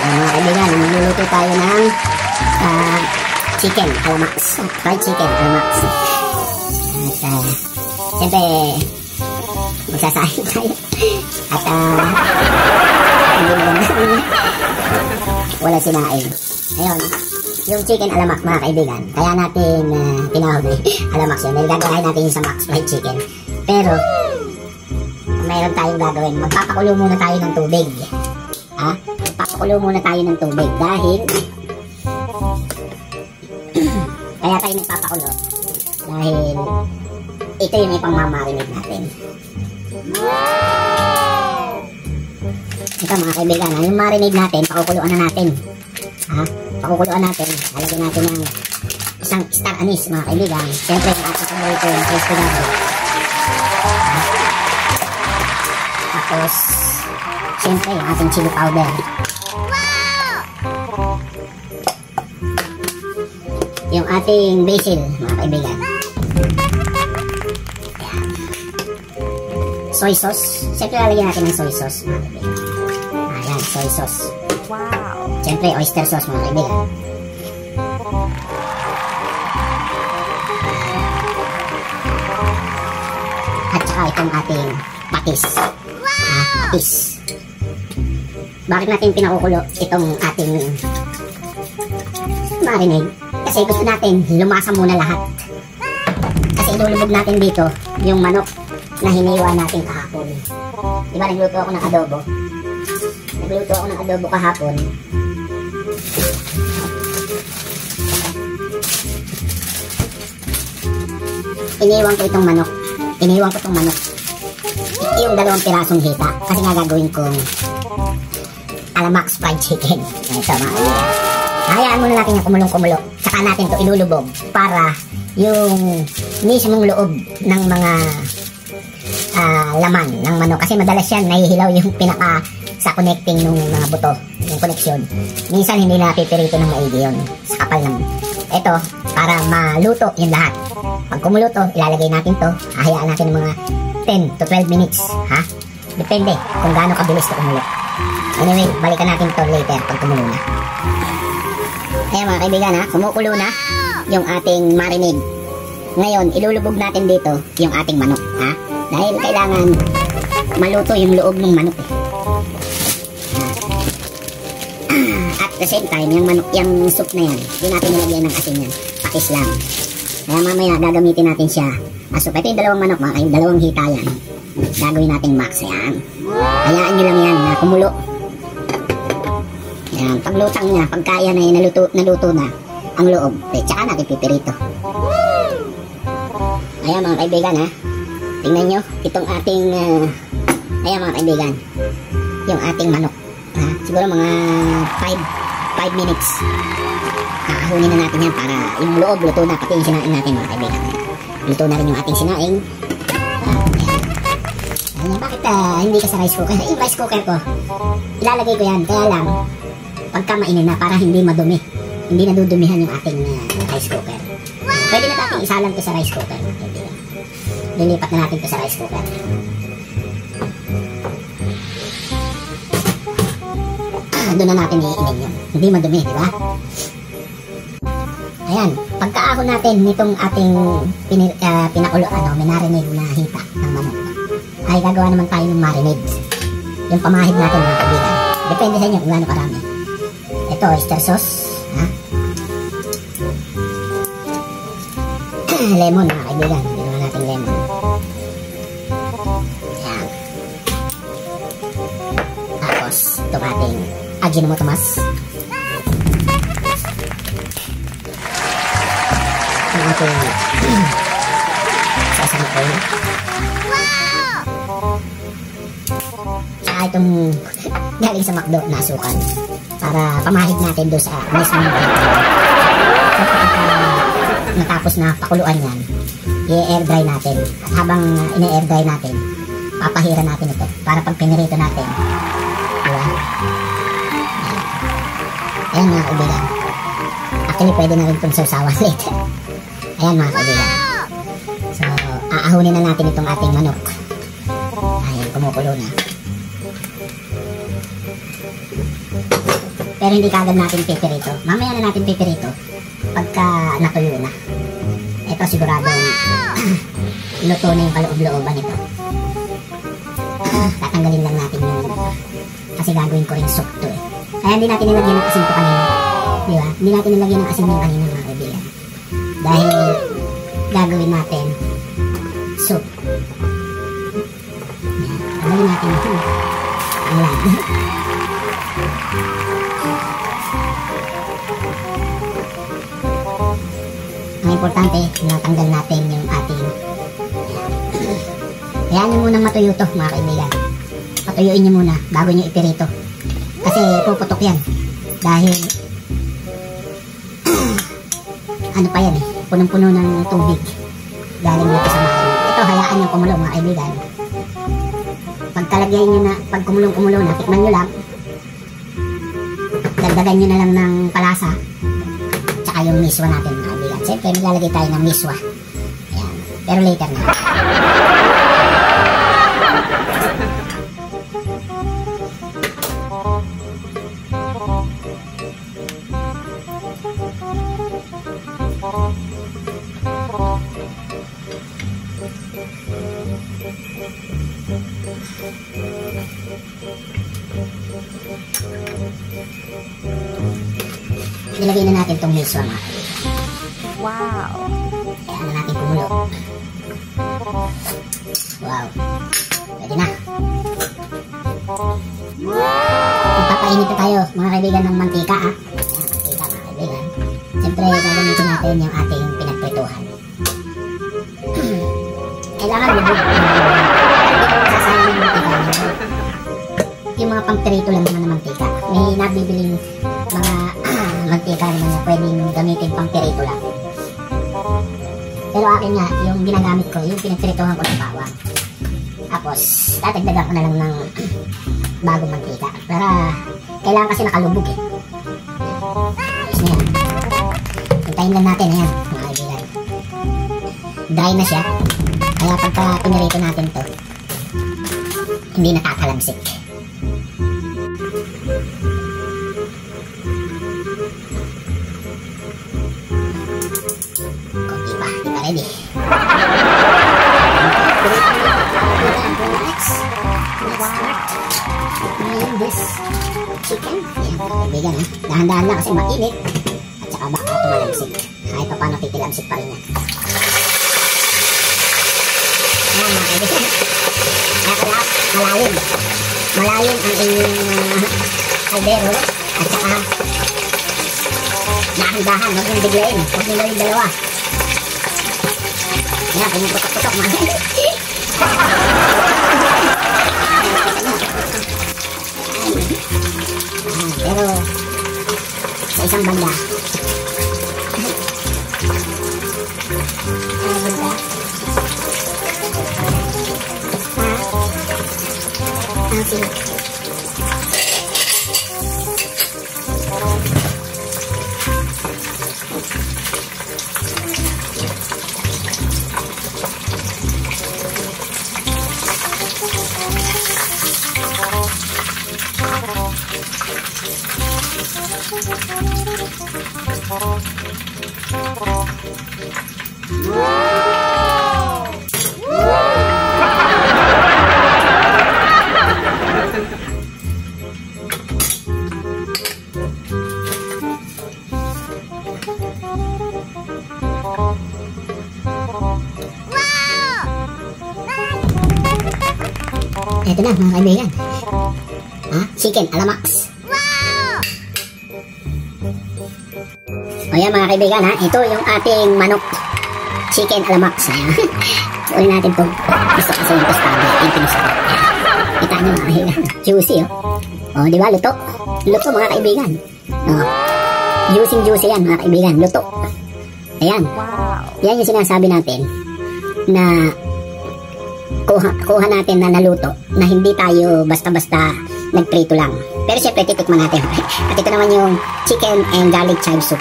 Mga kaibigan, magluluto tayo ng chicken alamax, fried chicken alamax. At siyempre magsasahin tayo at hindi maganda wala sinain. Ayun, yung chicken alamax mga kaibigan, kaya natin tinawag alamax yun dahil gagawin natin yung sa max fried chicken. Pero mayroon tayong gagawin, magpapakulo muna tayo ng tubig. Magpapakulo muna tayo ng tubig dahil kaya tayo nagpapakulo dahil ito yung ipang-marinate natin. Ito mga kaibigan, yung marinade natin, pakukuluan na natin. Pakukuluan natin, lalagyan natin ng isang star anise mga kaibigan. Siyempre, yung ating paborito yung crispy garlic. Tapos, siyempre, yung ating chili powder. Yung ating basil mga kaibigan. Soy sauce. Siyempre, lalagyan natin ng soy sauce mga kaibigan. Ayan, soy sauce. Wow! Siyempre, oyster sauce mga kaibigan. At saka itong ating patis. Patis. Bakit natin pinakukulo itong ating marinade? Kasi gusto natin lumasa muna lahat. Kasi ilulubog natin dito yung manok na hiniwa natin kahapon. Diba nagluto ako ng adobo? Nagluto ako ng adobo kahapon. Iniwan ko itong manok. Iniwan ko itong manok. Yung 2 pirasong hita. Kasi nga gagawin kong alamax fried chicken. Ito mga kaibigan. Hayaan muna natin yung kumulong-kumulo. Saka natin ito ilulubog para yung mismong loob ng mga laman ng manok. Kasi madalas yan nahihilaw yung pinaka sa connecting ng mga buto, yung connection. Minsan hindi na pipirito ng maigi yun sa kapal ng ito para maluto yung lahat. Pag kumuluto, ilalagay natin to, hahayaan natin ng mga 10 to 12 minutes. Depende kung gaano kabilis ito kumulo. Anyway, balikan natin to later pag kumulo na. Ayan mga kaibigan, kumukulo na yung ating marinade. Ngayon, ilulubog natin dito yung ating manok. Dahil kailangan maluto yung loob ng manok. At the same time, yung manok, yung soup na yan, hindi natin nilagyan ng asin yan. Pakis lang. Kaya mamaya gagamitin natin siya. So, ito yung 2 manok, mga 2 hita yan. Gagawin natin max. Ayan. Hayaan nyo lang yan na kumulo. Ayan. Paglutang niya, pagkaya na yun, naluto na ang loob. Tsaka natin pipirito. Ayan mga kaibigan tingnan nyo itong ating ayan mga kaibigan, yung ating manok. Siguro mga 5 minutes. Ahunin na natin yan para yung loob luto na, pati yung sinaing natin mga kaibigan. Luto na rin yung ating sinaing. Ayan, bakit hindi ka sa rice cooker? Yung rice cooker ko, ilalagay ko yan, kaya lang pagka mainin na para hindi madumi, hindi nadudumihan yung ating rice cooker. Pwede na natin isalang to sa rice cooker mga kaibigan. Lilipat na natin to sa rice cooker. Doon na natin iinin yun. Hindi madumi, di ba? Ayan, pagkaahon natin nitong ating pinakulo, minarinade na hita ng manok, ay gagawa naman tayo ng marinade. Yung pamahid natin mga kaibigan. Depende sa inyo kung gaano karami. Ito, oyster sauce. Lemon mga kaibigan. Ginawa natin lemon. Ayan. Tapos, itong ating Ajinomotomas. Ang ating sesame oil. Tsaka itong galing sa McDo na asukan para pamahid natin doon sa mismong natapos na pakuluan yan, i-air dry natin. At habang ini-air dry natin, papahira natin ito para pag pinirito natin, diba? Ayan mga kaibigan, actually pwede na rin itong sausawan later. Ayan mga kaibigan, so aahunin na natin itong ating manok. Ayan, kumukulo na. Pero hindi kagad natin pipirito. Mamaya na natin pipirito pagka natuyo na. Ito siguradong luto na yung kaloob-looban ito. Tatanggalin lang natin yung kasi gagawin ko rin soup to eh. Kaya hindi natin nilagyan ng asin ko kanina. Di ba? Hindi natin nilagyan ng asin yung kanina mga kaibigan. Dahil gagawin natin soup. Tanggalin natin ito. Ayan. Ang importante, natanggal natin yung ating hayaan nyo munang matuyo to mga kaibigan. Patuyuin nyo muna bago nyo ipirito. Kasi puputok yan. Dahil ano pa yan eh. Punong-puno ng tubig. Galing dito sa marin. Ito hayaan nyo kumulo mga kaibigan. Pagkalagay nyo na, pag kumulong-kumulo na, tikman nyo lang. Dagdagan nyo na lang ng palasa. Tsaka yung miswa natin mga kaibigan. Siyempre maglalagay tayo ng miswa. Ayan. Pero later na. Ilagay na natin itong miswa mga kaibigan. Wow! Kaya na natin kumulo. Wow! Pwede na. Magpapainit na tayo mga kaibigan ng mantika ah. Ayan, mantika mga kaibigan. Siyempre gagamitin natin yung ating pinagprituhan. Kailangan lubog. Hindi ko masasayang yung mantika. Yung mga pangprito lang naman na mantika. May nabibiling mga mantika naman na pwedeng gamitin pang pirito lang. Pero akin nga, yung ginagamit ko, yung pinagpirituhan ko ng bawang. Tapos, tatagdagan ko na lang ng bagong mantika. Para, kailangan kasi nakalubog eh. Ayos na yan. Hintayin lang natin, ayan, mga kaibigan. Dry na siya. Kaya pagka pinirito natin to, hindi nakakalamsik. Ready. Next part. Ngayon this chicken. Ayan, kaibigan ha. Dahan-dahan lang kasi mainit. At saka baka tumalamsik. Kahit pa paano titilamsik pa rin yan. Ayan mga kaibigan. Kaya malalim. Malalim ang inyong kaldero. At saka dahan-dahan. Huwag yung biglain. Huwag yung gawin dalawa. Ayan, pumuputok-putok mga pero sa isang banda ito na mga kaibigan. Chicken alamax. Wow! O yan mga kaibigan ha. Ito yung ating manok. Chicken alamax. Ulit natin ito. Gusto kasi yung tostado. Yung pinusado. Kita nyo mga kaibigan. Juicy oh. O diba luto? Luto mga kaibigan. Juicy yan mga kaibigan. Luto. Ayan. Yan yung sinasabi natin na kuha natin na naluto na hindi tayo basta-basta nagprito lang. Pero syempre titikman natin. At ito naman yung chicken and garlic chive soup.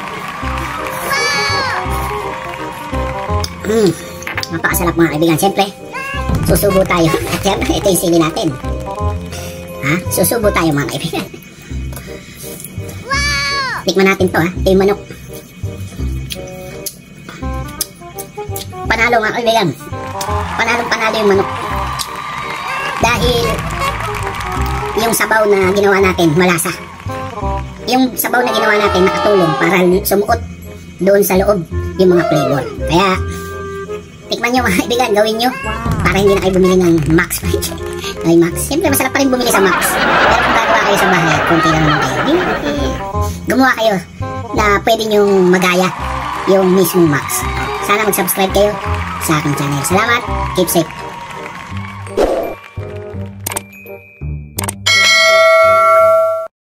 Napakasarap mga kaibigan. Syempre susubo tayo. At syempre ito yung sili natin. Susubo tayo mga kaibigan. Tikman natin to ha. Ito yung manok. Panalo mga kaibigan. Panalo yung manok. Dahil yung sabaw na ginawa natin malasa. Yung sabaw na ginawa natin nakatulong para sumuot doon sa loob yung mga flavor. Kaya tikman nyo mga kaibigan, gawin nyo para hindi na kayo bumili ng Max. Ay Max. Siyempre masarap pa rin bumili sa Max. Pero kung gagawa kayo sa bahay, konti lang naman kayo. Gumawa kayo na pwede nyong magaya yung mismong Max. Sana mag-subscribe kayo sa aking channel. Salamat. Keep safe.